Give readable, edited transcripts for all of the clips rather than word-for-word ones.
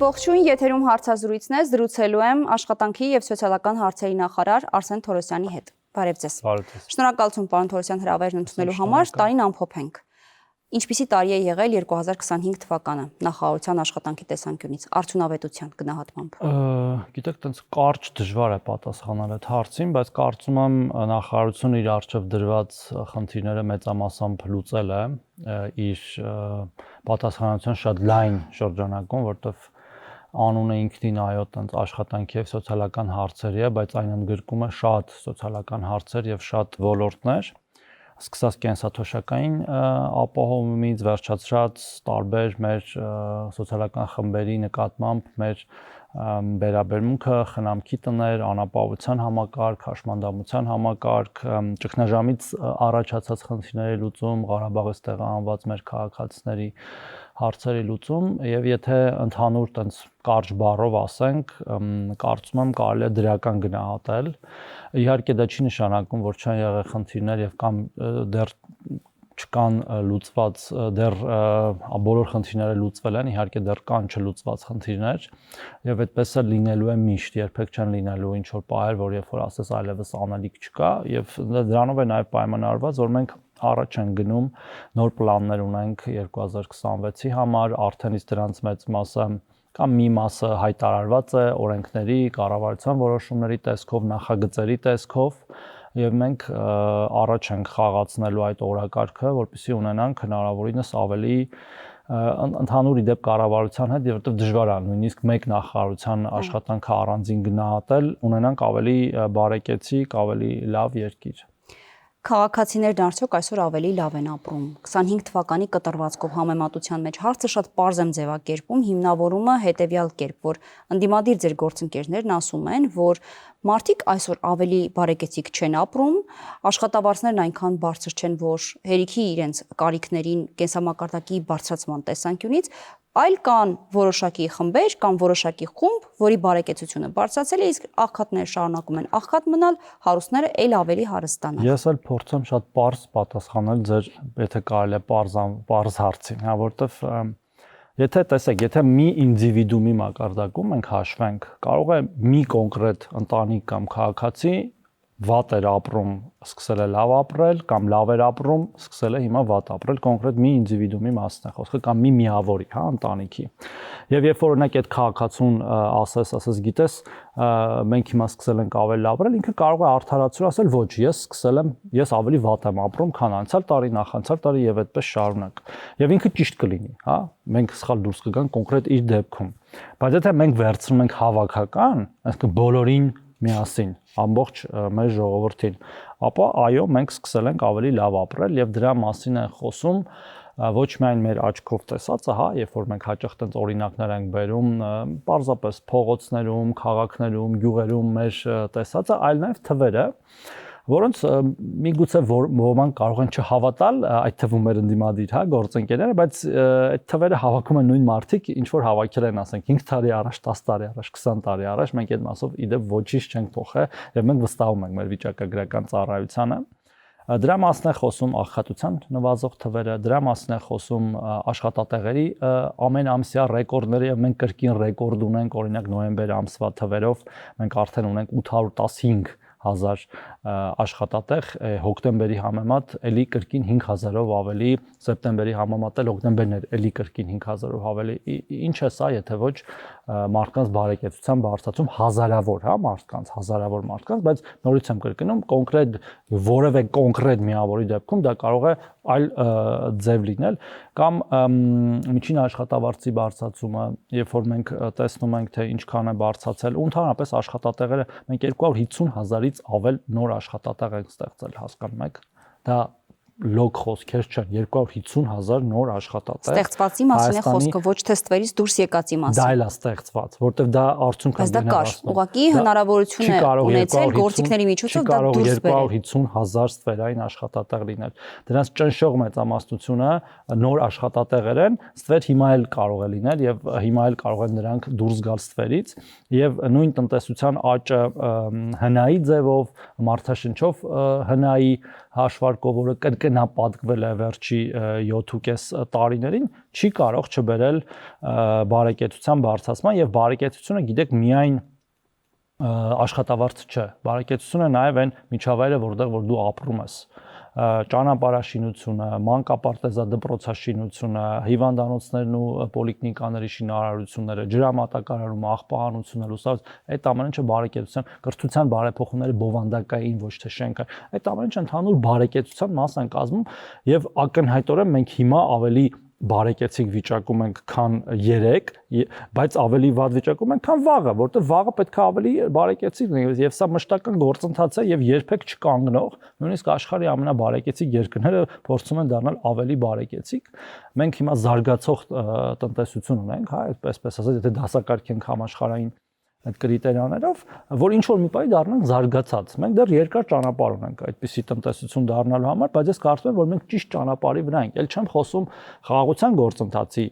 Ողջույն, եթերում հարցազրույցն է, զրուցելու եմ աշխատանքի և սոցիալական հարցերի նախարար Արսեն Թորոսյանի հետ։ Բարև ձեզ։ Շնորհակալություն պարոն Թորոսյան հրավերն ընդունելու համար, տարին ամփոփենք։ Ինչպիսի տարի է եղել 2025 թվականը նախարարության աշխատանքի տեսանկյունից, արդյունավետության գնահատմամբ։ Գիտեք, տենց կարճ դժվար է պատասխանել այդ հարցին, բայց կարծում եմ նախարարությունը իր առջև դրված խնդիրները մեծամասամբ լուծել է իր պատասխանատվության շատ լայն շրջանակում, որտեղ անունը ինքնին այո, տենց աշխատանքի եւ սոցիալական հարցերի է, բայց այն ընդգրկում է շատ սոցիալական հարցեր եւ շատ ոլորտներ, սկսած կենսաթոշակային ապահովումից վերջացրած տարբեր մեր սոցիալական խմբերի նկատմամբ մեր վերաբերմունքը, խնամքի տներ, անապահովության համակարգ, հաշմանդամության համակարգ, ճգնաժամից առաջացած խնդիրների լուծում, Ղարաբաղից տեղահանված մեր քաղաքացիների հարցերի լուծում եւ եթե ընդհանուր տենց կարճ բառով ասենք, կարծում եմ կարելի է դրական գնահատել։ Իհարկե դա չի նշանակում, որ չեն եղել խնդիրներ եւ կամ դեռ չկան լուծված, դեռ բոլոր խնդիրները լուծվել են, իհարկե դեռ կան չլուծված խնդիրներ եւ այդպես է լինելու է միշտ, երբեք չեն լինելու ինչ որ պահեր, որ երբ որ ասես այլևս անելիք չկա եւ դրանով է նաեւ պայմանավորված, որ մենք առաջ են գնում, նոր պլաններ ունենք 2026-ի համար, արդեն իսկ դրանց մեծ մասը կամ մի մասը հայտարարված է օրենքների, կառավարության որոշումների տեսքով, նախագծերի տեսքով եւ մենք առաջ ենք խաղացնելու այդ օրակարգը, որպեսզի ունենանք հնարավորինս ավելի ընդհանուր իդեպ կառավարության հետ, որովհետեւ դժվար է նույնիսկ մեկ նախարարության աշխատանքը առանձին գնահատել, ունենանք ավելի բարեկեցիկ, ավելի լավ երկիր։ Քաղաքացիներն արդյոք այսօր ավելի լավ են ապրում։ 25 թվականի կտրվածքով համեմատության մեջ հարցը շատ պարզ եմ ձևակերպում, հիմնավորումը հետևյալ կերպ, որ ընդդիմադիր ձեր գործընկերներն ասում են, որ մարդիկ այսօր ավելի բարեկեցիկ չեն ապրում, աշխատավարձներն այնքան բարձր չեն, որ հերիքի իրենց կարիքներին կենսամակարդակի բարձրացման տեսանկյունից, այլ կան որոշակի խմբեր կամ որոշակի խումբ, որի բարեկեցությունը բարձրացել է, իսկ աղքատները շարունակում են աղքատ մնալ, հարուստները էլ ավելի հարստանալ։ Ես էլ փորձեմ շատ պարզ պատասխանել ձեր, եթե կարելի է պարզ հարցին, հա, որովհետև եթե տեսեք, եթե մի ինդիվիդուումի մակարդակում մենք հաշվենք, կարող է մի կոնկրետ ընտանիք կամ քաղաքացի վատ էր ապրում, սկսել է լավ ապրել, կամ լավ էր ապրում, սկսել է հիմա վատ ապրել, կոնկրետ մի ինդիվիդուումի մասն է խոսքը, կամ մի միավորի, հա, ընտանիքի։ Եվ երբ որ օրինակ այդ քաղաքացուն ասես, գիտես, մենք հիմա սկսել ենք ավելի լավ ապրել, ինքը կարող է արդարացրու ասել, ոչ, ես ավելի վատ եմ ապրում, քան անցյալ տարի, նախանցյալ տարի եւ այդպես շարունակ։ Եվ ինքը ճիշտ կլինի, հա, մենք սխալ դուրս կգանք կոնկրետ իր դեպքում։ Բայց եթե մենք վերցնում ենք հավաքական, այսինքն բոլորին միասին, ամբողջ մեր ժողովրդին, ապա այո, մենք սկսել ենք ավելի լավ ապրել եւ դրա մասին են խոսում ոչ միայն մեր աչքով տեսածը, հա, երբ որ մենք հաճախ տենց օրինակներ ենք բերում, պարզապես փողոցներում, քաղաքներում, գյուղերում մեր տեսածը, այլ նաեւ թվերը, որոնց միգուցե ոմանք կարող են չհավատալ, այդ թվում մեր ընդդիմադիր, հա, գործընկերները, բայց այդ թվերը հավաքում են նույն մարդիկ, ինչ որ հավաքել են, ասենք 5 տարի առաջ, 10 տարի առաջ, 20 տարի առաջ, մենք այդ մասով իդեպ ոչինչ չենք փոխել եւ մենք վստահում ենք մեր վիճակագրական ծառայությանը։ Դրա մասն է խոսում աղքատության նվազող թվերը, դրա մասն է խոսում աշխատատեղերի ամեն ամսյա ռեկորդները եւ մենք կրկին ռեկորդ ունենք, օրինակ նոյեմբեր ամսվա թվերով մենք արդեն ունենք 815 հազար աշխատատեղ, հոկտեմբերի համեմատ էլի կրկին 5000-ով ավելի, սեպտեմբերի համեմատ էլ հոկտեմբերն էր էլի կրկին 5000-ով ավելի։ Ինչ է սա, եթե ոչ մարդկանց բարեկեցության բարձրացում հազարավոր, հա, հազարավոր մարդկանց, բայց նորից եմ կրկնում, կոնկրետ որևէ կոնկրետ միավորի դեպքում դա կարող է այլ ձև լինել կամ միջին աշխատավարձի բարձրացումը, երբ որ մենք տեսնում ենք թե ինչքան է բարձրացել, ու ընդհանրապես աշխատատեղերը մենք 250 հազարից ավել նոր աշխատատեղ ենք ստեղծել, հասկանում եք, դա լոկ խոսքեր չեն, 250 հազար նոր աշխատատեղ։ Ստեղծվածի մասին է խոսքը, ոչ թե ստվերից դուրս եկածի մասին։ Դա էլ է ստեղծված, որտեղ դա արդյունք է դերասում։ Ուղղակի հնարավորություն է ունեցել գործիքների միջոցով դա դուրս բերել։ 250 հազար ստվերային աշխատատեղ լինել։ Դրանց ճնշող մեծամասնությունը նոր աշխատատեղեր են, ստվեր հիմա էլ կարող է լինել եւ հիմա էլ կարող են նրանք դուրս գալ ստվերից եւ նույն տնտեսության աճը հնայի ձևով, մարդաշնչով հնայի հաշվարկով, որը կրկնապատկվել է վերջի 7.5 տարիներին, չի կարող չբերել բարեկեցության բարձրացման եւ բարեկեցությունը գիտեք միայն աշխատավարձ չէ, բարեկեցությունը նաեւ այն միջավայրը, որտեղ որ դու ապրում ես, ճանապարհաշինությունը, մանկապարտեզադպրոցաշինությունը, հիվանդանոցներն ու պոլիկլինիկաների շինարարությունները, ջրամատակարարումը, աղբահանությունը, լուսավորություն, այդ ամեն ինչը բարեկեցության, կրթության բարեփոխումները բովանդակային, ոչ թե շենքային, այդ ամեն ինչը ընդհանուր բարեկեցության մաս են կազմում եւ ակնհայտորեն մենք հիմա ավելի բարեկեցիկ վիճակում ենք, քան 3, բայց ավելի վատ վիճակում ենք, քան վաղը, որտեղ վաղը պետք է ավելի բարեկեցիկ լինի, եւ սա մշտական գործընթաց է եւ երբեք չկանգնող, նույնիսկ աշխարհի ամենաբարեկեցիկ երկրները փորձում են դառնալ ավելի բարեկեցիկ։ Մենք հիմա զարգացող տնտեսություն ունենք, հա, այդպես ասած, եթե դասակարգ ենք համաշխարհային այդ կրիտերիաներով, որ ինչ որ մի պահի դառնանք զարգացած։ Մենք դեռ երկար ճանապարհ ունենք այդպիսի տնտեսություն դառնալու համար, բայց ես կարծում եմ, որ մենք ճիշտ ճանապարհի վրա ենք։ Էլ չեմ խոսում խաղաղության գործընթացի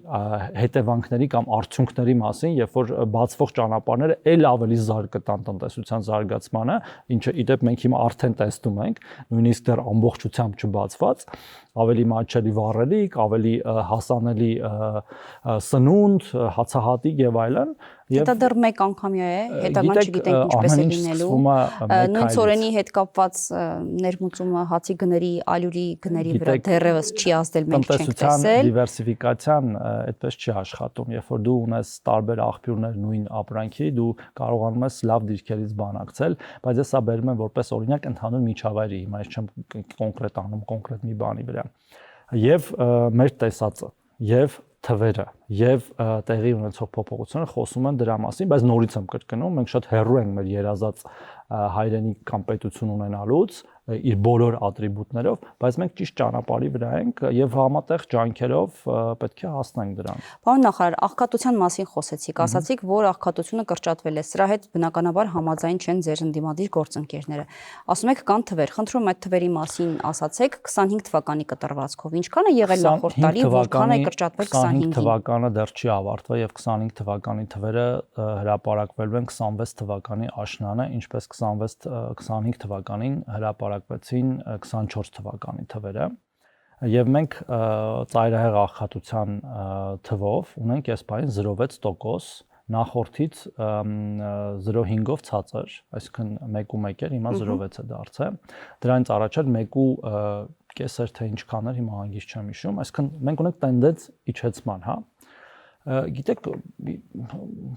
հետևանքների կամ արդյունքների մասին, երբ որ բացվող ճանապարհները ել ավելի զարգ կտան տնտեսության զարգացմանը, ինչը իդեպ մենք հիմա արդեն տեսնում ենք, նույնիսկ դեռ ամբողջությամբ չբացված, ավելի մատչելի վառելիք, ավելի հասանելի սնունդ, հացահատիկ եւ այլն։ Դա դեռ մեկ անգամյա է, հետագան չգիտենք ինչպես է լինելու։ Նույն ծորենի հետ կապված ներմուծումը հացի գների, ալյուրի գների վրա դեռևս չի ազդել, մենք չենք տեսել։ Դիվերսիֆիկացիան այդպես չի աշխատում, երբ որ դու ունես տարբեր աղբյուրներ նույն ապրանքի, դու կարողանում ես լավ դիրքերից բանակցել, բայց ես սա բերում եմ որպես օրինակ ընդհանուր միջավայրի, հիմա ես չեմ կոնկրետ անում կոնկրետ մի բանի վրա։ Եվ մեր տեսածը, եւ թվերը եւ տեղի ունեցող փոփոխությունները խոսում են դրա մասին, բայց նորից եմ կրկնում, մենք շատ հեռու ենք մեր երազած հայրենի կամ պետություն ունենալուց իր բոլոր ատրիբուտներով, բայց մենք ճիշտ ճանապարհի վրա ենք եւ համատեղ ջանքերով պետք է հասնենք դրան։ Պարոն նախարար, աղքատության մասին խոսեցիք, ասացիք, որ աղքատությունը կրճատվել է, սրա հետ բնականաբար համաձայն չեն ձեր ընդդիմադիր գործընկերները։ Ասում եք կան թվեր, խնդրում այդ թվերի մասին ասացեք 25 թվականի կտրվածքով, ինչքան է եղել նախորդ տարի, որքան է կրճատվել 25-ին։ 25 թվականը դեռ չի ավարտվել եւ 25 թվականի թվերը հրապարակվելու են 26 թվականի աշնանը, ինչպես 25 թվականին հրապարակվեցին 24 թվականի թվերը եւ մենք ծայրահեղ աղքատության թվով ունենք այս բանին 0.6%, նախորդից 0.5-ով ցածր, այսինքն 1.1 էր, հիմա 0.6 է դարձել։ Դրանից առաջ էր 1.5 էր, թե ինչքան էր, հիմա հանգիստ չեմ հիշում, այսինքն մենք ունենք տենդենց իջեցման, հա։ Գիտեք,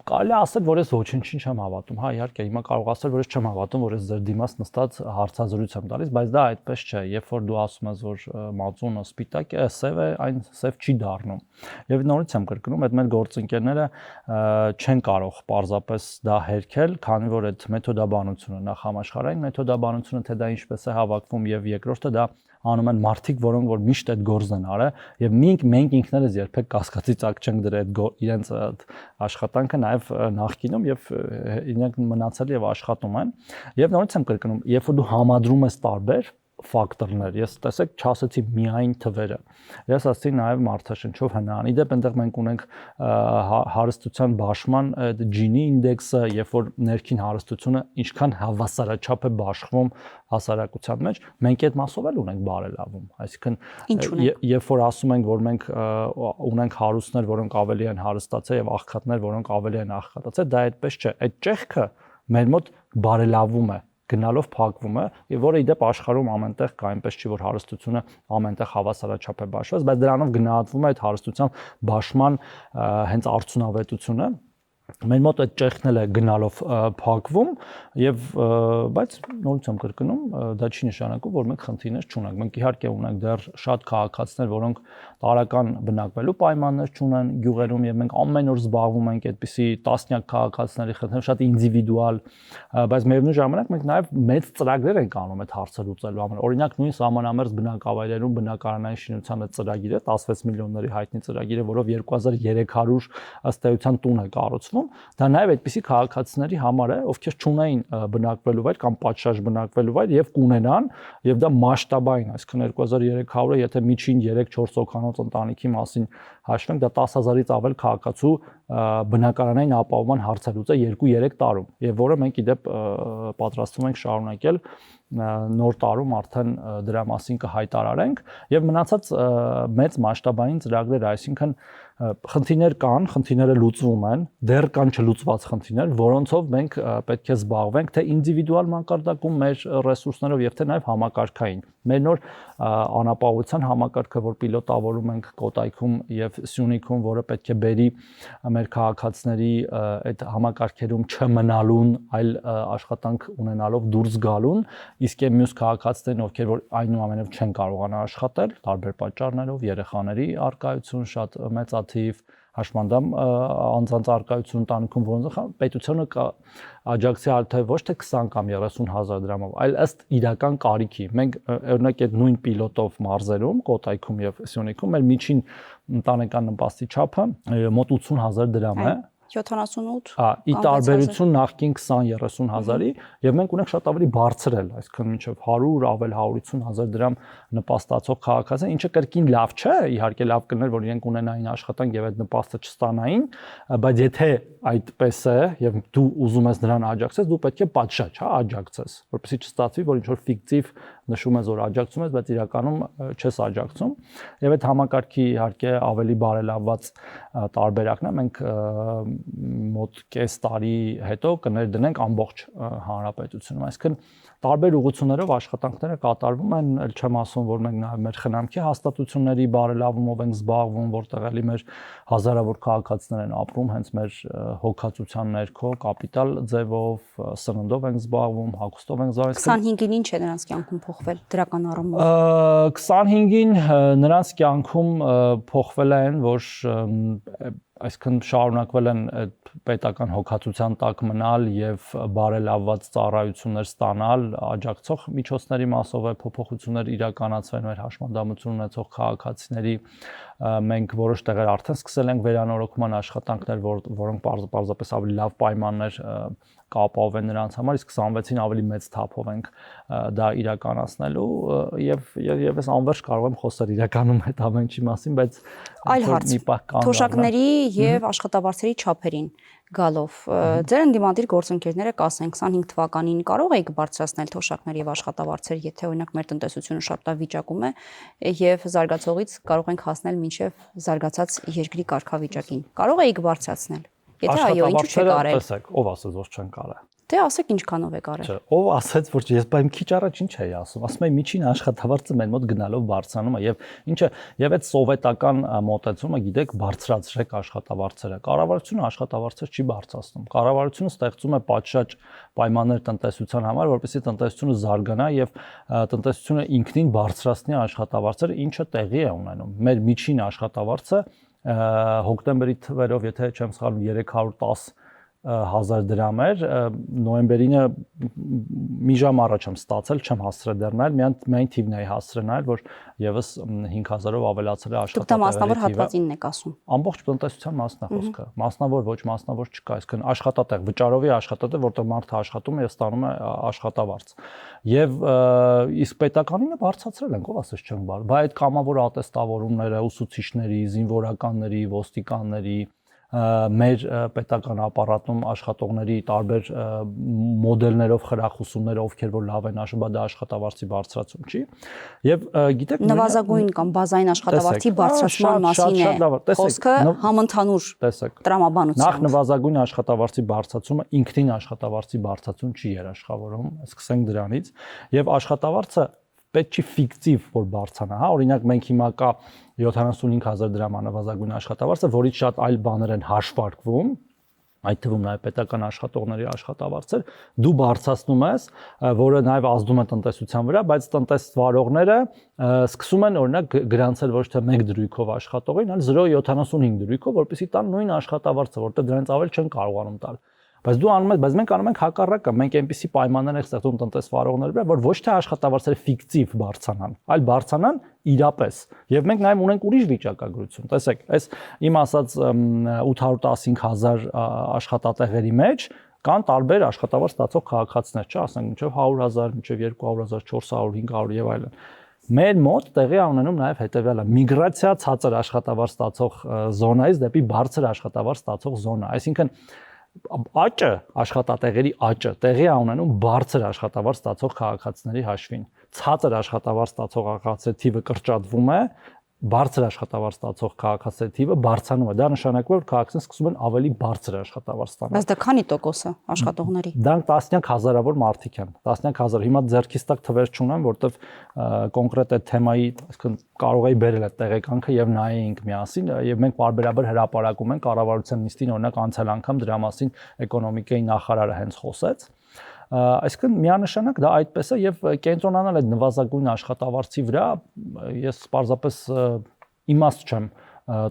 կարելի է ասել, որ ես ոչինչին չեմ հավատում, հա, իհարկե, հիմա կարող ասել, որ ես չեմ հավատում, որ ես ձեր դիմաց նստած հարցազրույց եմ տալիս, բայց դա այդպես չէ, երբ որ դու ասում ես, որ մածունը սպիտակ է, սև է, այն սև չի դառնում։ Եվ նորից եմ կրկնում, այդ մեր գործընկերները չեն կարող պարզապես դա հերքել, քանի որ այդ մեթոդաբանությունը, նախ համաշխարհային մեթոդաբանությունը, թե դա ինչպես է հավաքվում, եւ երկրորդը դա անում են մարդիկ, որոնք որ միշտ այդ գործն են արել, եւ մենք ինքներս երբեք կասկածի տակ չենք դրել իրենց աշխատանքը նաեւ նախկինում եւ իրենք մնացել եւ աշխատում են։ Եվ նորից եմ կրկնում, երբ որ դու համադրում ես տարբեր ֆակտորներ, ես տեսեք չասեցի միայն թվերը, ես ասացի նաև մարդաշնչով հնարան, իդեպ այնտեղ մենք ունենք հարստության բաշխման Gini ինդեքսը, երբ որ ներքին հարստությունը ինչքան հավասարաչափ է բաշխվում հասարակության մեջ, մենք այդ մասով էլ ունենք բարելավում, այսինքն երբ որ ասում ենք, որ մենք ունենք հարուստներ, որոնք ավելի են հարստացել եւ աղքատներ, որոնք ավելի են աղքատացել, դա այդպես չէ, այդ ճեղքը մեր մոտ բարելավում է գնալով փակվում է, եւ որը իդեպ աշխարհում ամենտեղ կա, այնպես չի որ հարստությունը ամենտեղ հավասարաչափ է բաշխված, բայց դրանով գնահատվում է այդ հարստության բաշխման հենց արդյունավետությունը։ Մեր մոտ այդ ճեղքն էլ է գնալով փակվում եւ բայց նորից եմ կրկնում, դա չի նշանակում, որ մենք խնդիրներ չունենք։ Մենք իհարկե ունենք դեռ շատ քաղաքացիներ, որոնք տարական բնակվելու պայմաններ չունեն գյուղերում եւ մենք ամեն օր զբաղվում ենք այդպիսի տասնյակ քաղաքացիների խնդիրներով, շատ ինդիվիդուալ, բայց միևնույն ժամանակ մենք նաեւ մեծ ծրագրեր ենք անում այդ հարցը լուծելու համար։ Օրինակ նույն սահմանամերձ բնակավայրերում բնակարանային շինության այդ ծրագիրը 16 միլիոնների հայտնի ծրագիրը, որով 2300 ըստ էության տուն է կառուցվում, դա նաև այդպիսի քաղաքացիների համար է, ովքեր չունեին բնակվելու վայր կամ պատշաճ բնակվելու վայր եւ կունենան, եւ դա մասշտաբային, այսինքն 2300-ը, եթե միջին 3-4 հոգանոց ընտանիքի մասին հաշվենք, դա 10000-ից ավել քաղաքացու բնակարանային ապահովման հարցը լուծել 2-3 տարում, եւ որը մենք իդեպ պատրաստվում ենք շարունակել նոր տարում արդեն դրա մասին կհայտարարենք եւ մնացած մեծ մասշտաբային ծրագրեր, այսինքն խնդիրներ կան, խնդիրները լուծվում են, դեռ կան չլուծված խնդիրներ, որոնցով մենք պետք է զբաղվենք թե ինդիվիդուալ մակարդակում մեր ռեսուրսներով եւ թե նաեւ համակարգային։ Մեր նոր անապահովության համակարգը, որ պիլոտավորում ենք Կոտայքում եւ Սյունիքում, որը պետք է բերի մեր քաղաքացիների այդ համակարգերում չմնալուն, այլ աշխատանք ունենալով դուրս գալուն, իսկ եւ մյուս քաղաքացիներին, ովքեր որ այնուամենով չեն կարողանա աշխատել, տարբեր պատճառներով, երեխաների առկայություն շատ մեծաթիվ, հաշմանդամ անձանց առկայություն տանիքում, որոնց պետությունը աջակցի թե ոչ թե 20 կամ 30,000 դրամով, այլ ըստ իրական կարիքի։ Մենք օրինակ այդ նույն պիլոտով մարզերում, Կոտայքում եւ Սյունիքում մեր միջին ընտանեկան նպաստի չափը մոտ 80,000 դրամ է։ 78 ի տարբերություն նախկին 20-30,000-ի եւ մենք ունենք շատ ավելի բարձրել, այսինքն մինչեւ 100 ավել 150,000 դրամ նպաստացող քաղաքացին, ինչը կրկին լավ չէ, իհարկե լավ կներ, որ իրենք ունենային աշխատանք եւ այդ նպաստը չստանային, բայց եթե այդպես է եւ դու ուզում ես նրան աջակցես, դու պետք է պատշաճ, աջակցես, որպեսզի չստացվի, որ ինչ որ ֆիկտիվ նշում ես, որ աջակցում ես, բայց իրականում չես աջակցում։ Եվ այդ համակարգի իհարկե ավելի բարելավված տարբերակն է, մենք մոտ կես տարի հետո կներդնենք ամբողջ հանրապետությունում, այսինքն տարբեր ուղղություններով աշխատանքները կատարվում են, ել չեմ ասում, որ մենք նաև մեր խնամքի հաստատությունների բարելավումով ենք զբաղվում, որտեղ էլի մեր հազարավոր քաղաքացիներ են ապրում հենց մեր հոգացության ներքո, կապիտալ ձևով, սննդով ենք զբաղվում, հագուստով ենք զբաղվում։ 25-ին ինչ է նրանց կյանքում փոխվել դրական առումով։ 25-ին նրանց կյանքում փոխվել է այն, որ այսինքն շարունակվել են այդ պետական հոգացության տակ մնալ եւ բարելավված ծառայություններ ստանալ, աջակցող միջոցների մասով է փոփոխություններ իրականացվել մեր հաշմանդամություն ունեցող քաղաքացիների, մենք որոշ տեղեր արդեն սկսել ենք վերանորոգման աշխատանքներ, որոնք պարզապես ավելի լավ պայմաններ կապավեն նրանց համար, իսկ 26-ին ավելի մեծ թափով ենք դա իրականացնելու եւ ես անվերջ կարող եմ խոսել իրականում այդ ամեն ինչի մասին, բայց այլ հարց, թոշակների եւ աշխատավարձերի չափերին գալով ձեր ընդդիմադիր գործընկերները կասեն 25 թվականին կարող եք բարձրացնել թոշակներ եւ աշխատավարձեր, եթե օրինակ մեր տնտեսությունը շատ լավ վիճակում է եւ զարգացողից կարող ենք հասնել մինչեւ զարգացած երկրի կարգավիճակին։ Կարող եք բարձրացնել։ Եթե այո, ինչու՞ չեք արել։ Տեսեք, ով ասեց որ չեն կարել։ Դե ասեք ինչքանով եք արել։ Չէ, ով ասեց որ ես բայց քիչ առաջ ինչ էի ասում։ Ասում եմ միջին աշխատավարձը մեր մոտ գնալով բարձրանում է եւ ինչը եւ այդ սովետական մոտեցումը, գիտեք, բարձրացրեք աշխատավարձերը։ Կառավարությունը աշխատավարձեր չի բարձրացնում։ Կառավարությունը ստեղծում է պատշաճ պայմաններ տնտեսության համար, որպեսզի տնտեսությունը զարգանա եւ տնտեսությունը ինքնին բարձրացնի աշխատավարձերը, ինչը տեղի է ունենում։ Մեր միջին աշխատավարձը հոկտեմբերի թվերով, եթե չեմ սխալվում, 310,000 դրամ էր, նոյեմբերինը մի ժամ առաջ եմ ստացել, չեմ հասցրել դեռ նայել, միայն թիվն էի հասցրել նայել, որ եւս 5,000-ով ավելացել է աշխատատեղերի թիվը։ Դուք դա մասնավոր հատվածինն եք ասում։ Ամբողջ տնտեսության մասն է խոսքը։ Մասնավոր ոչ, մասնավոր չկա, այսինքն աշխատատեղ, վճարովի աշխատատեղ, որտեղ մարդը աշխատում է եւ ստանում է աշխատավարձ։ Եվ իսկ պետականինը բարձրացրել են, ով ասես չեն բար, բայց այդ կամավոր ատեստավորումները ուսուցիչների, զինվորականների, ոստիկանների մեր պետական ապարատում աշխատողների տարբեր մոդելներով խրախուսումներ, ովքեր որ լավ են աշխատում, դա աշխատավարձի բարձրացում չի։ Եվ գիտեք, նվազագույն կամ բազային աշխատավարձի բարձրացման մասին է խոսքը համընդհանուր տրամաբանությամբ։ Նախ նվազագույն աշխատավարձի բարձրացումը ինքնին աշխատավարձի բարձրացում չի երաշխավորում, սկսենք դրանից, եւ աշխատավարձը պետք չի ֆիկտիվ որ բարձրանա, հա, օրինակ մենք հիմա կա 75,000 դրամ անվազագույն աշխատավարձը, որից շատ այլ բաներ են հաշվարկվում, այդ թվում նաև պետական աշխատողների աշխատավարձեր, դու բարձրացնում ես, որը նաև ազդում է տնտեսության վրա, բայց տնտեսվարողները սկսում են օրինակ գրանցել ոչ թե 1 դրույքով աշխատողին, այլ 0.75 դրույքով, որպեսզի տան նույն աշխատավարձը, որտեղ դրանից ավել չեն կարողանում տալ։ Բայց դու անում ես, բայց մենք անում ենք հակառակը, մենք այնպիսի պայմաններ ենք ստեղծում տնտեսվարողների վրա, որ ոչ թե աշխատավարձերը ֆիկտիվ բարձրանան, այլ բարձրանան իրապես։ Եվ մենք նաև ունենք ուրիշ վիճակագրություն։ Տեսեք, այս իմ ասած 815,000 աշխատատեղերի մեջ կան տարբեր աշխատավարձ ստացող քաղաքացիներ, չէ՞, ասենք մինչև 100,000, մինչև 200,000, 400, 500 եւ այլն։ Մեր մոտ տեղի ունենում նաև հետեւյալը՝ միգրացիա ցածր աշխատավարձ ստացող զոնայից դեպի բարձր աշխատավարձ ստացող զոնա, այսինքն աճը, աշխատատեղերի աճը տեղի է ունենում բարձր աշխատավարձ ստացող քաղաքացիների հաշվին։ Ցածր աշխատավարձ ստացող քաղաքացիների թիվը կրճատվում է, բարձր աշխատավարձ ստացող քաղաքացիների թիվը բարձրանում է։ Դա նշանակում է, որ քաղաքացիները սկսում են ավելի բարձր աշխատավարձ ստանալ։ Բայց դա քանի տոկոսը աշխատողների։ Դրանք տասնյակ հազարավոր մարդիկ են, տասնյակ հազար։ Հիմա ձեռքից տակ թվեր չունեմ, որտեվ կոնկրետ այդ թեմայի, այսինքն կարող էի բերել այդ տեղեկանքը եւ նայեինք միասին, եւ մենք բարբերաբար հրապարակում ենք կառավարության նիստին, օրինակ անցյալ անգամ դրա մասին էկոնոմիկայի նախարարը հենց խոսեց։ Այսինքն միանշանակ դա այդպես է եւ կենտրոնանալ այդ նվազագույն աշխատավարձի վրա ես պարզապես իմաստ չեմ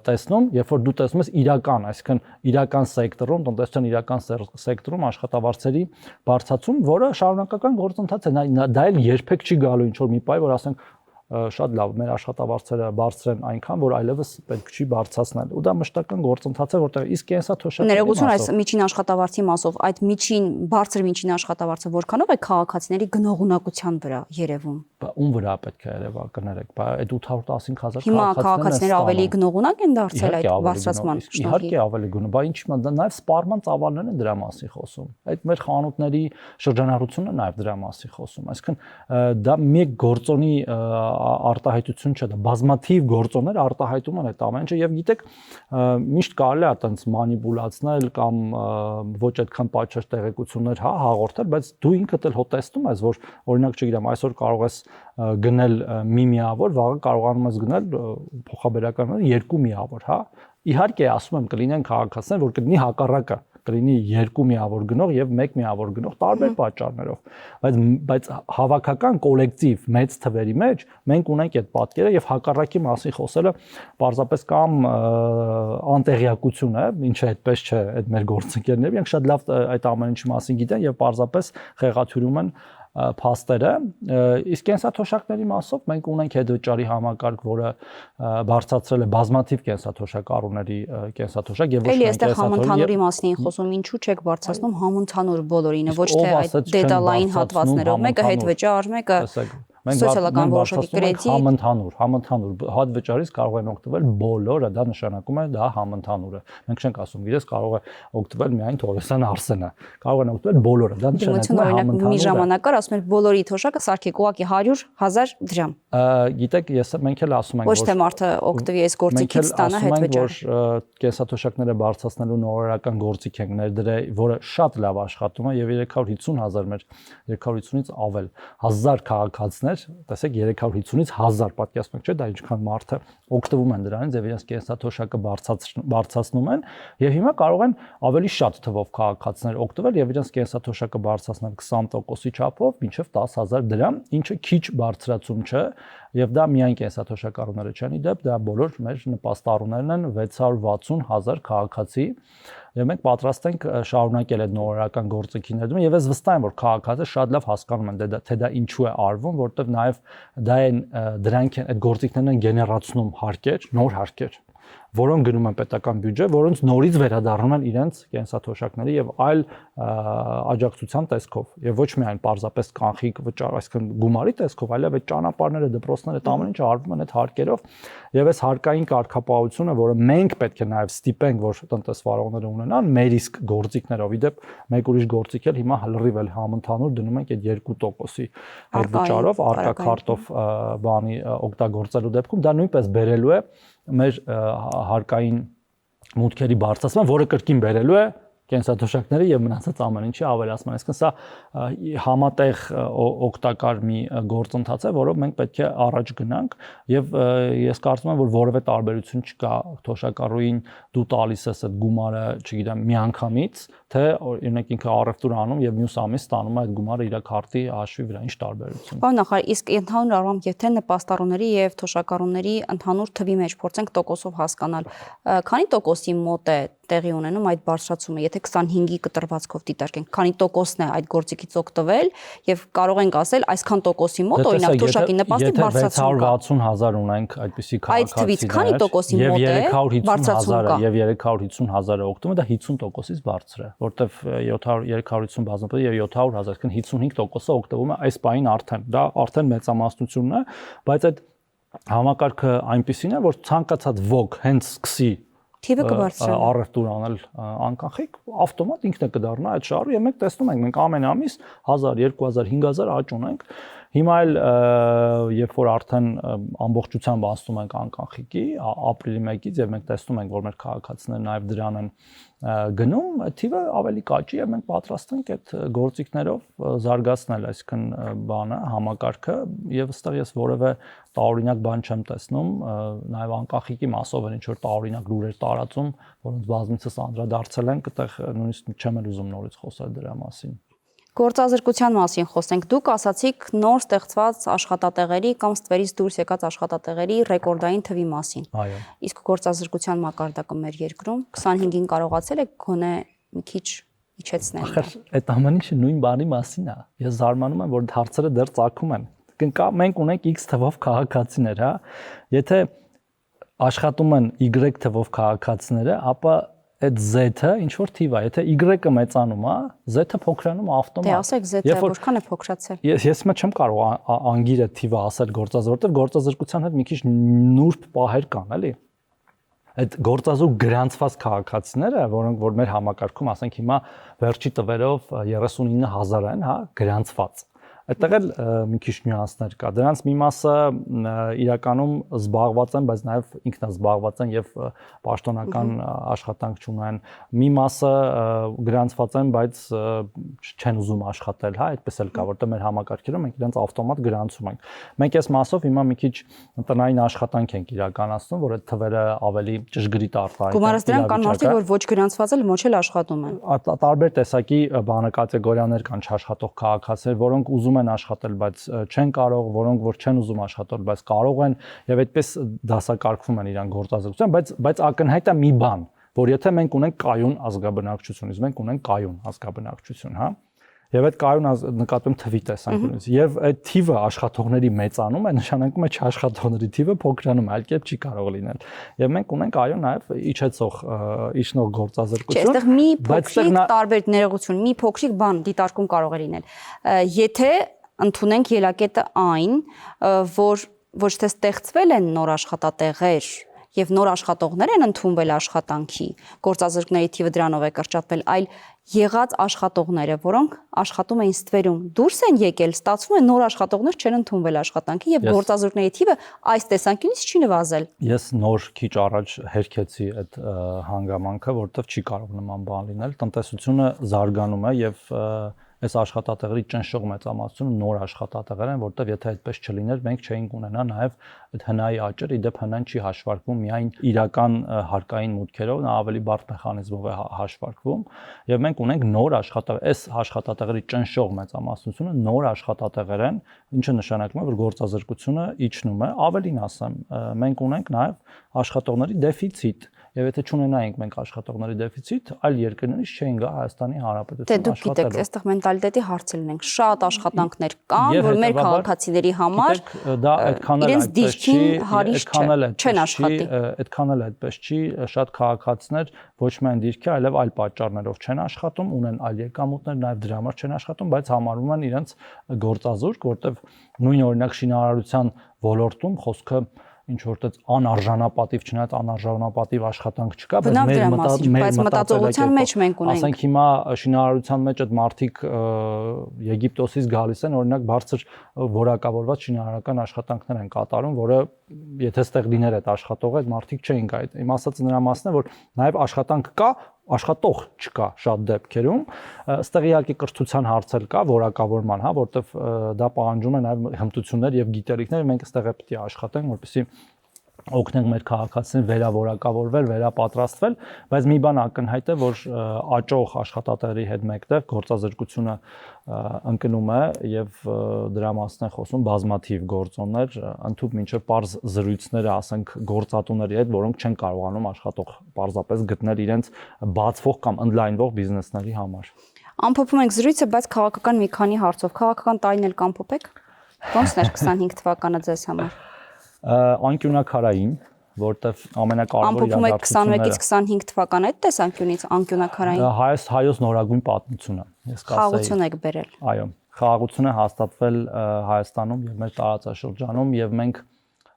տեսնում, երբ որ դու տեսնում ես իրական, այսինքն իրական սեկտորում, տնտեսության իրական սեկտորում աշխատավարձերի բարձրացում, որը շարունակական գործընթաց է, դա էլ երբեք չի գալու ինչ որ մի պայ, որ ասենք շատ լավ, մեր աշխատավարձերը բարձր են այնքան, որ այլևս պետք չի բարձրացնել։ Ու դա մշտական գործընթաց է, որտեղ իսկ կենսաթոշակների ներողություն այս միջին աշխատավարձի մասով, այդ բարձր միջին աշխատավարձը որքանով է քաղաքացիների գնողունակության վրա երևում։ Ում վրա պետք է երևա, կներեք, այդ 815,000 Հիմա քաղաքացիները ավելի գնողունակ են դարձել այդ բարձրացման շնորհիվ։ Իհարկե ավելի գնող, բայց ինչի՞ դա նաև սպառման ծավալներն են դրա մասին խոսում։ Այդ մեր խանութների շրջանառությունը նաև դրա մասին խոսում։ Այսինքն դա մի գործոնի արտահայտություն չէ, դա բազմաթիվ գործոններ արտահայտում են այդ ամեն ինչը եւ գիտեք միշտ կարելի է այտենց մանիպուլացնել կամ ոչ այդքան պատշաճ տեղեկություններ հաղորդել, բայց դու ինքդ էլ հո տեսնում ես, որ օրինակ չգիտեմ, այսօր կարող ես գնել մի միավոր, վաղը կարողանում ես գնել փոխաբերական 2 միավոր, հա։ Իհարկե ասում եմ կլինեն քաղաքացիներ, որ կլինի հակառակը, կլինի 2 միավոր գնող եւ 1 միավոր գնող տարբեր պատճառներով, բայց հավաքական կոլեկտիվ մեծ թվերի մեջ մենք ունենք այդ պատկերը եւ հակառակի մասին խոսելը պարզապես կամ անտեղյակություն է, ինչը այդպես չէ, այդ մեր գործընկերները, իրենք շատ լավ այդ ամեն ինչի մասին գիտեն եւ պարզապես խեղաթյուրում են փաստերը, իսկ կենսաթոշակների մասով մենք ունենք հետվճարի համակարգ, որը բարձրացրել է բազմաթիվ կենսաթոշակառուների կենսաթոշակ եւ ոչ միայն այստեղ համընդհանուրի մասին են խոսում, ինչու՞ չեք բարձրացնում համընդհանուր բոլորինը, ոչ թե այդ դետալային հատվածներով, մեկը հետվճար, մեկը սոցիալական որոշակի կրեդիտ, համընդհանուր հատվճարից կարող են օգտվել բոլորը, դա նշանակում է դա համընդհանուր է։ Մենք չենք ասում, գիտես, կարող է օգտվել միայն Թորոսյան Արսենը, կարող են օգտվել բոլորը, դա նշանակում է համընդհանուր։ Մի ժամանակ կար, ասում էր բոլորի թոշակը սարքեք ուղղակի 100,000 դրամ։ Գիտեք, մենք էլ ասում ենք, ոչ թե մարդը օգտվի այս գործիքից ստանա հետվճար։ Որ կենսաթոշակները բարձրացնելու նորարարական գործիք ենք ներդրել, որը շատ լավ աշխատում է եւ 350,000 մեր 350-ից ավել 1000 քաղաքացիներ, տեսեք 350-ից 1000 պատկերացնեք, չէ՞, դա ինչքան մարդ է օգտվում են դրանից եւ իրենց կենսաթոշակը բարձրացնում են եւ հիմա կարող են ավելի շատ թվով քաղաքացիներ օգտվել եւ իրենց կենսաթոշակը բարձրացնել 20%-ի չափով մինչեւ 10,000 դրամ, ինչը քիչ բարձրացում չէ եւ դա միայն կենսաթոշակառուները չեն, իդեպ դա բոլոր մեր նպաստառուներն են 660,000 քաղաքացի եւ մենք պատրաստ ենք շարունակել այդ նորարարական գործիքի ներդրումը եւ ես վստահ եմ, որ քաղաքացիները շատ լավ հասկանում են թե դա ինչու է արվում, որտեղ նաեւ դա են դրանք են այդ գործիքներն են գեներացնում հարկեր, նոր հարկեր, որոնք գնում են պետական բյուջե, որոնց նորից վերադառնում են իրենց կենսաթոշակների եւ այլ աջակցության տեսքով եւ ոչ միայն պարզապես կանխիկ վճար, այսինքն գումարի տեսքով, այլև այդ ճանապարհները, դպրոցները, այդ ամեն ինչը արվում են այդ հարկերով եւ այս հարկային կարգապահությունը, որը մենք պետք է նաեւ ստիպենք, որ տնտեսվարողները ունենան, մեր իսկ գործիքներով, իդեպ մեկ ուրիշ գործիք էլ հիմա լրիվ էլ համընդհանուր դնում ենք այդ 2%-ի այդ վճարով, արկա քարտով բանի օգտագործելու դեպքում դա նույնպես բերելու է մեր հարկային մուտքերի բարձրացման, որը կրկին բերելու է կենսաթոշակների եւ մնացած ամեն ինչի ավելացման։ Այսինքն սա համատեղ օգտակար մի գործընթաց է, որով մենք պետք է առաջ գնանք եւ ես կարծում եմ, որ որևէ տարբերություն չկա թոշակառուին դու տալիս ես այդ գումարը, չգիտեմ, միանգամից, թե օրինակ ինքը առևտուր անում եւ մյուս ամիս ստանում է այդ գումարը իր քարտի հաշվի վրա, ինչ տարբերություն։ Պարոն նախարար, իսկ ընդհանուր առմամբ եթե նպաստառուների եւ թոշակառուների ընդհանուր թվի մեջ փորձենք տոկոսով հասկանալ, քանի տոկոսի մոտ է տեղի ունենում այդ բարձրացումը, եթե 25-ի կտրվածքով դիտարկենք, քանի տոկոսն է այդ գործիքից օգտվել եւ կարող ենք ասել այսքան տոկոսի մոտ օրինակ թոշակի նպաստի բարձրացում կա։ 650,000 ունենք այդպիսի քաղաքացիներ։ Այդ թվից քանի տոկոսի մոտ է բարձրացում կա։ Եվ 350,000-ը օգտվում է, դա 50%-ից բարձր է, որտեվ 350 բազմապատիկ եւ 700,000, այսինքն 55%-ը օգտվում է այս պահին արդեն։ Դա արդեն մեծամասնությունն է, բայց այդ համակարգը այնպեսին է, որ ցանկացած ոք հենց սկսի Թիվը կբարձրանա։ առևտուր անել անկանխիկ, ավտոմատ ինքն է կդառնա այդ շահը եւ մենք տեսնում ենք, մենք ամեն ամիս 1000, 2000, 5000 աճ ունենք։ Հիմա էլ երբ որ արդեն ամբողջությամբ անցնում ենք անկանխիկի ապրիլի 1-ից եւ մենք տեսնում ենք, որ մեր քաղաքացիները նաեւ դրան են գնում, այդ թիվը ավելի կաճի եւ մենք պատրաստ ենք այդ գործիքներով զարգացնել, այսինքն բանը, համակարգը եւ ըստեղ ես որևէ տարօրինակ բան չեմ տեսնում, նաեւ անկանխիկի մասով ինչ որ տարօրինակ լուրեր տարածում, որոնց բազմիցս անդրադարձել ենք, այդտեղ նույնիսկ չեմ ուզում նորից խոսել դրա մասին։ Գործազրկության մասին խոսենք։ Դուք ասացիք նոր ստեղծված աշխատատեղերի կամ ստվերից դուրս եկած աշխատատեղերի ռեկորդային թվի մասին։ Այո։ Իսկ գործազրկության մակարդակը մեր երկրում 25-ին կարողացել եք գոնե մի քիչ իջեցնել։ Ախր այդ ամեն ինչը նույն բանի մասին է։ Ես զարմանում եմ, որ հարցերը դեռ ծագում են։ Կնկա մենք ունենք X թվով քաղաքացիներ, հա։ Եթե աշխատում են Y թվով քաղաքացիները, ապա այդ Z-ը ինչ որ թիվ է, եթե Y-ը մեծանում է, Z-ը փոքրանում է ավտոմատ։ Դե ասեք Z-ը որքան է փոքրացել։ Ես մը չեմ կարող անգիր այդ թիվը ասել գործազրկության, գործազրկության հետ մի քիչ նուրբ պահեր կան, էլի։ Այդ գործազուրկ գրանցված քաղաքացիները, որոնք որ մեր համակարգում, ասենք հիմա վերջի տվերով 39000 են, հա, գրանցված։ Այդտեղ էլ մի քիչ նյուանսներ կա։ Դրանց մի մասը իրականում զբաղված են, բայց նաև ինքնազբաղված են եւ պաշտոնական աշխատանք չունեն։ Մի մասը գրանցված են, բայց չեն ուզում աշխատել, հա, այդպես էլ կա, որտեղ մեր համակարգերում մենք իրենց ավտոմատ գրանցում ենք։ Մենք այս մասով հիմա մի քիչ տնային աշխատանք ենք իրականացնում, որ այդ թվերը ավելի ճշգրիտ արտահայտեն։ Գումարած դրան կան մարդիկ, որ ոչ գրանցված էլ ոչ էլ աշխատում են։ Տարբեր տեսակի բանը կատեգորիաներ կան չաշխատող քաղաքացիներ, որոնք ուզում են աշխատել, բայց չեն կարող, որոնք որ չեն ուզում աշխատել, բայց կարող են եւ այդպես դասակարգվում են իրան գործազրկության, բայց ակնհայտ է մի բան, որ եթե մենք ունենք կայուն ազգաբնակչություն, իսկ մենք ունենք կայուն ազգաբնակչություն, հա, եւ այդ կայուն նկատում թվի տեսանկյունից եւ այդ թիվը աշխատողների մեծանում է, նշանակում է չաշխատողների թիվը փոքրանում է, այլ կերպ չի կարող լինել։ Եվ մենք ունենք այո նաեւ իջնող գործազրկություն, այստեղ մի փոքրիկ տարբեր ներողություն, մի փոքրիկ բան դիտարկում կարող է լինել։ Եթե ընդունենք ելակետը այն, որ ոչ թե ստեղծվել են նոր աշխատատեղեր եւ նոր աշխատողներ են ընդունվել աշխատանքի, գործազրկների թիվը դրանով է կրճատվել, այլ եղած աշխատողները, որոնք աշխատում էին ստվերում, դուրս են եկել, ստացվում է նոր աշխատողներ չեն ընդունվել աշխատանքի եւ գործազրկների թիվը այս տեսանկյունից չի նվազել։ Ես նոր քիչ առաջ հերքեցի այդ հանգամանքը, որովհետեւ չի կարող նման բան լինել։ Տնտեսությունը զարգանում է եւ այս աշխատատեղերի ճնշող մեծամասնությունը նոր աշխատատեղեր են, որտեղ եթե այդպես չլիներ, մենք չէինք ունենա նաև այդ հնայի աճերը, իդեպ հնան չի հաշվարկվում միայն իրական հարկային մուտքերով, նա ավելի բարդ մեխանիզմով է հաշվարկվում, եւ մենք ունենք նոր աշխատատեղեր, այս աշխատատեղերի ճնշող մեծամասնությունը նոր աշխատատեղեր են, ինչը նշանակում է, որ գործազրկությունը իջնում է, ավելին ասեմ, մենք ունենք նաև աշխատողների դեֆիցիտ։ Եվ եթե չունենայինք մենք աշխատողների դեֆիցիտ, այլ երկրներից չէին գա Հայաստանի Հանրապետություն աշխատելու։ Դե դուք գիտեք, այստեղ մենտալիտետի հարց լինենք, շատ աշխատանքներ կան, որ մեր քաղաքացիների համար դա այդքան էլ այդպես չի, այդքան էլ այդպես չի, շատ քաղաքացիներ ոչ միայն դիրքի, այլև այլ պատճառներով չեն աշխատում, ունեն այլ եկամուտներ, նաև դրա համար չեն աշխատում, բայց համարվում են իրենց գործազուրկ, որտեղ նույն օրինակ շինարարության ոլորտում խոսքը ինչ որտեղ անարժանապատիվ, չնայած անարժանապատիվ աշխատանք չկա, բայց մտածողության մեջ մենք ունենք։ Ասենք հիմա շինարարության մեջ այդ մարդիկ Եգիպտոսից գալիս են, օրինակ բարձր որակավորված շինարարական աշխատանքներ են կատարում, որը եթե ստեղ լիներ այդ աշխատողը, այդ մարդիկ չէին գա։ Իմ ասածը նրա մասն է, որ նաև աշխատանք կա, աշխատող չկա շատ դեպքերում, այստեղ իհարկե կրթության հարցեր կա, որակավորման, հա, որտեվ դա պահանջում է նաև հմտություններ եւ գիտելիքներ, մենք այստեղ է պետք է աշխատենք, որպեսզի օգնենք մեր քաղաքացիներին վերավորակավորվել, վերապատրաստվել, բայց մի բան ակնհայտ է, որ աճող աշխատատեղերի հետ մեկտեղ գործազրկությունը ընկնում է եւ դրա մասն է խոսում բազմաթիվ գործոններ, ընդհանուր մինչեւ པարզ զրույցները, ասենք գործատուների հետ, որոնք չեն կարողանում աշխատող պարզապես գտնել իրենց բացվող կամ ընդլայնվող բիզնեսների համար։ Ամփոփում ենք զրույցը, բայց քաղաքական մի քանի հարցով, քաղաքական տարին էլ կամփոփեք։ Ոնց էր 25 թվականը ձեզ համար։ Անկյունակարային, որտեվ ամենակարևոր իրադարձությունները 21-ից 25 թվականը այդ տեսանկյունից անկյունակարային հայոց նորագույն պատմությունը, ես կասեի։ Խաղաղություն եք բերել։ Այո, խաղաղություն է հաստատվել Հայաստանում եւ մեր տարածաշրջանում եւ մենք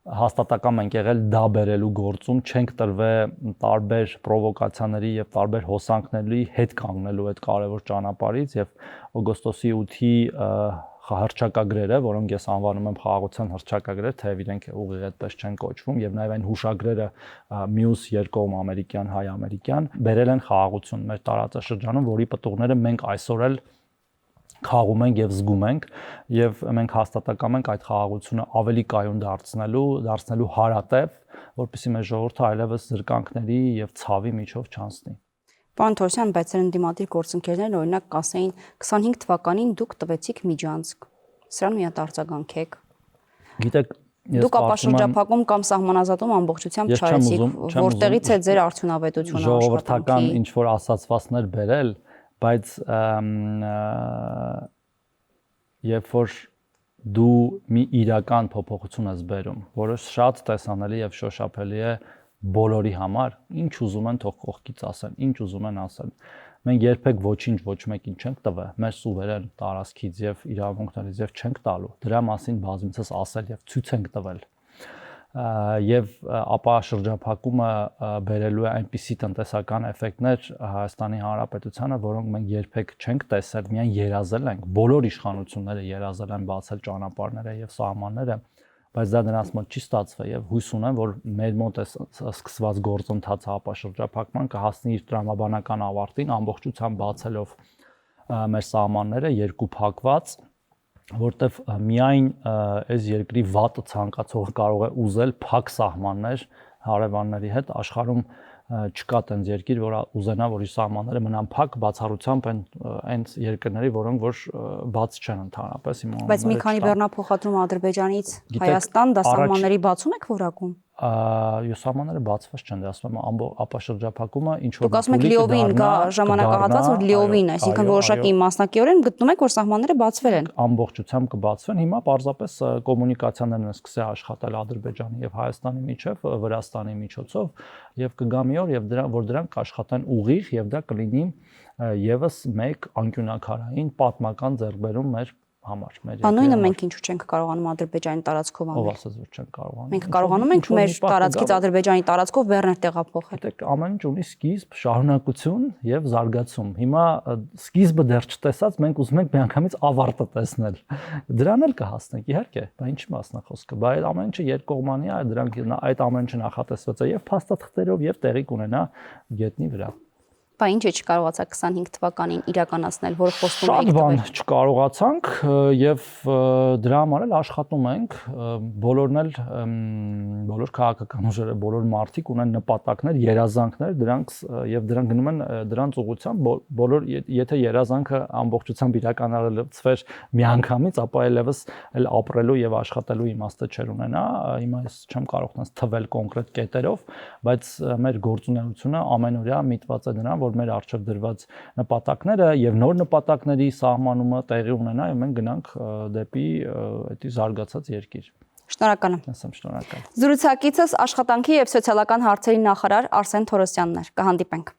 հաստատակամ ենք եղել դա բերելու գործում, չենք տրվել տարբեր պրովոկացիաների եւ տարբեր հոսանքների հետ կանգնելու այդ կարևոր ճանապարհից եւ օգոստոսի 8-ի հռչակագրերը, որոնք ես անվանում եմ խաղաղության հռչակագրեր, թեև իրենք ուղիղ այդպես չեն կոչվում եւ նաեւ այն հուշագրերը մյուս երկկողմ ամերիկյան, հայ-ամերիկյան բերել են խաղաղություն մեր տարածաշրջանում, որի պտուղները մենք այսօր էլ խաղում ենք եւ զգում ենք եւ մենք հաստատակամ ենք այդ խաղաղությունը ավելի կայուն դարձնելու հարատև, որպեսզի մեր ժողովուրդը այլևս զրկանքների եւ ցավի միջով չանցնի։ Պարոն Թորոսյան, բայց ընդդիմադիր գործընկերներն օրինակ կասեին 25 թվականին դուք տվեցիք միջանցք։ Սրան միատարծականք եք։ Գիտեք, դուք ապաշրջափակում կամ սահմանազատում ամբողջությամբ չարեցիք, որտեղից է ձեր արդյունավետությունը ժողովրդական ինչ որ ասացվածներ բերել, բայց երբ որ դու մի իրական փոփոխություն ես բերում, որը շատ տեսանելի եւ շոշափելի է բոլորի համար, ինչ ուզում են թող կողքից ասեն, ինչ ուզում են ասեն։ Մենք երբեք ոչինչ ոչ մեկին չենք տվել, մեր սուվերեն տարածքից եւ իրավունքներից եւ չենք տալու։ Դրա մասին բազմիցս ասել եւ ցույց ենք տվել։ Եվ ապա շրջափակումը բերելու է այնպիսի տնտեսական էֆեկտներ Հայաստանի Հանրապետությանը, որոնք մենք երբեք չենք տեսել, միայն երազել ենք, բոլոր իշխանությունները երազել են բացել ճանապարհները եւ սահմանները, բայց դա նրանց մոտ չի ստացվել եւ հույս ունեմ, որ մեր մոտ է սկսված գործընթացը ապաշրջափակման կհասնի իր տրամաբանական ավարտին, ամբողջությամբ բացելով մեր սահմանները երկու փակված, որտեվ միայն այս երկրի վատը ցանկացողը կարող է ուզել փակ սահմաններ հարևանների հետ, աշխարհում չկա տենց երկիր, որ ուզենա, որ իր սահմանները մնան փակ, բացառությամբ այն երկրների, որոնք որ բաց չեն ընդհանրապես հիմա։ Բայց մի քանի բեռնափոխադրում Ադրբեջանից Հայաստան դա սահմանների բացում եք որակում։ Սահմանները բացված չեն, դա ասում եմ ապաշրջափակումը ինչ որ դուք ասում եք լիովին կա ժամանակահատված, որ լիովին, այսինքն որոշակի մասնակիորեն գտնում եք, որ սահմանները բացվել են։ Ամբողջությամբ կբացվեն, հիմա պարզապես կոմունիկացիաներն են սկսել աշխատել Ադրբեջանի եւ Հայաստանի միջև, Վրաստանի միջոցով եւ կգա մի օր եւ որ դրանք կաշխատեն ուղիղ եւ դա կլինի եւս մեկ անկյունակարային պատմական ձեռքբերում մեր համար։ Անույնը մենք ինչու չենք կարողանում Ադրբեջանի տարածքով անել։ Ով ասաց, որ չենք կարողանում։ Մենք կարողանում ենք մեր տարածքից Ադրբեջանի տարածքով բեռներ տեղափոխել։ Դեք ամեն ինչ ունի սկիզբ, շարունակություն եւ զարգացում։ Հիմա սկիզբը դեռ չտեսած, մենք ուզում ենք միանգամից ավարտը տեսնել։ Դրան էլ կհասնենք, իհարկե, բայց ինչի մասն է խոսքը։ Բայց ամեն ինչը երկկողմանի է, դրանք այդ ամեն ինչը նախատեսված է եւ փաստաթղթերով եւ տեղի կունենա գետնի վրա։ Բա ինչ է չկարողացա 25 թվականին իրականացնել, որը խոստում եք Շատ բան չկարողացանք եւ դրա համար էլ աշխատում ենք, բոլորն էլ բոլոր քաղաքական ուժերը, բոլոր մարդիկ ունեն նպատակներ, երազանքներ, դրանք եւ դրանք գնում են դրանց ուղղությամբ, բոլոր եթե երազանքը ամբողջությամբ իրականացվեր միանգամից, ապա այլևս էլ ապրելու եւ աշխատելու իմաստը չեր ունենա, հիմա ես չեմ կարող տես թվել կոնկրետ կետերով, բայց մեր գործունեությունը ամենօրյա միտված է դրան, որ մեր առջև դրված նպատակները եւ նոր նպատակների սահմանումը տեղի ունենա եւ մենք գնանք դեպի այդ զարգացած երկիր։ Շնորհակալ եմ։ Ասեմ շնորհակալ։ Զրուցակիցս աշխատանքի եւ սոցիալական հարցերի նախարար Արսեն Թորոսյանն էր։ Կհանդիպենք։